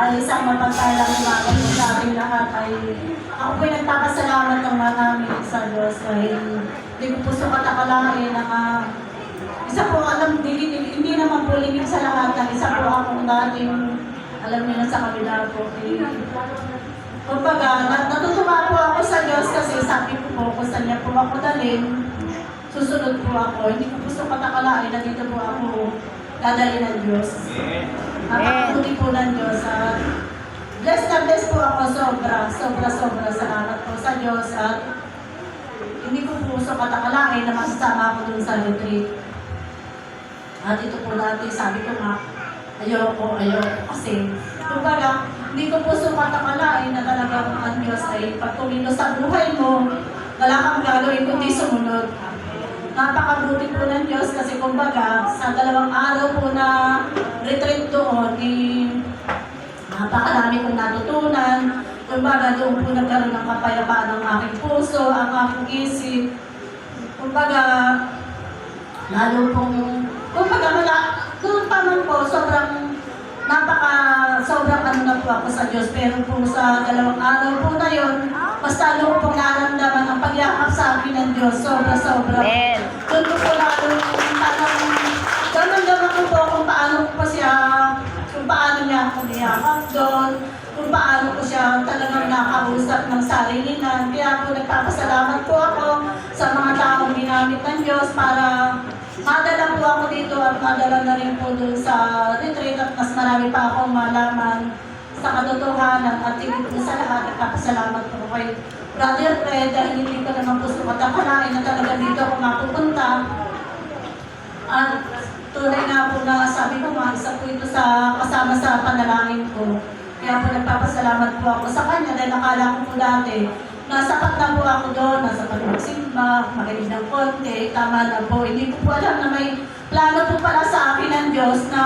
Ay isang mapagpalang umaga po sa ating lahat ay ako po'y nagpapasalamat ng marami sa Diyos dahil hindi ko po sa katakalain na isa po alam, hindi naman po limit sa lahat ng isa po akong dating alam niyo na sa kabila po. Kumbaga, natutuwa po ako sa Diyos kasi sabi ko po kung saan niya po ako dalhin, susunod po ako. Hindi ko po sa katakalain na dito po ako dadalhin ng Diyos. Napakabuti po ng Diyos. Blessed na blessed po ako sobra. Salamat po sa Diyos at hindi ko po sa katakalain na masasama ako dun sa retreat. At ito po natin, sabi ko nga, ayoko kasi kumbaga, hindi ko po sa katakalain na talagang ang Diyos ay pag tumino sa buhay mo, wala kang gagawin kundi sumunod. Napakabuti po ng Diyos kasi kumbaga sa 2 araw po na retreat doon, napakarami kong natutunan. Kumbaga doon po nagkaroon ng kapayapaan ng aking puso, ang aking isip. Kumbaga, lalo pong, doon pa man po, sobrang ano na po ako sa Diyos. Pero po sa 2 araw po na yun, mas lalo ko pong naramdaman ang pagyakap sa akin ng Diyos. Sobra. Doon po lalo naramdaman ko po kung paano ko pa siya, kung paano niya ako niyakap doon, kung paano ko siya talagang nakausap ng sarilinan. Kaya po nagpapasalamat po ako sa mga taong ginamit ng Diyos para madala po ako dito at madala na rin po doon sa retreat at mas marami pa akong malaman sa katotohanan at higit po sa lahat nagpapasalamat po kay Brother Fred dahil hindi ko naman po sumatakalain na talaga dito ako mapupunta. At tunay nga po na sabi ko nga, isa po ito sa kasama sa panalangin ko. Kaya po nagpapasalamat po ako sa kanya dahil nakala ko po dati nasapat na po ako doon, nasapat magsimba, makinig ng konti, tama na po. Hindi ko po alam na may plano po pala sa akin ng Diyos na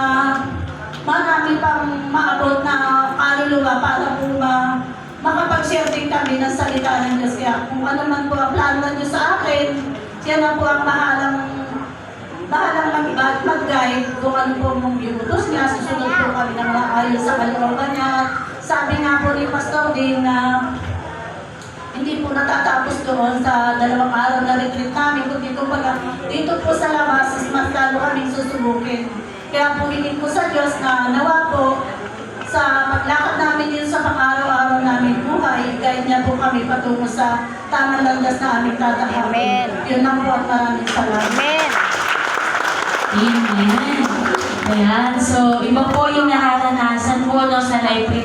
marami pang maabot na kaluluwa para po makapag-share din kami ng salita ng Diyos. Kaya kung ano man po ang plano ng Diyos sa akin, siya na po ang bahalang mag-guide kung ano po mong iutos niya. Susunod po kami ng mga ayon sa kalooban niya. Sabi nga po ni Pastor din na hindi po natatapos doon sa 2 araw na retreat namin, kundi kumbaga dito po sa labas, mas lalo kaming susubukin. Kaya po hiling ko sa Diyos na nawa po sa paglakad namin dito sa pang-araw-araw namin buhay, guide niya po kami patungo sa tamang landas na aming tatakarin. Yun lang po at maraming salamat. Amen. Amen. Ayan. So, iba po yung nararanasan ko no, sa life retreat.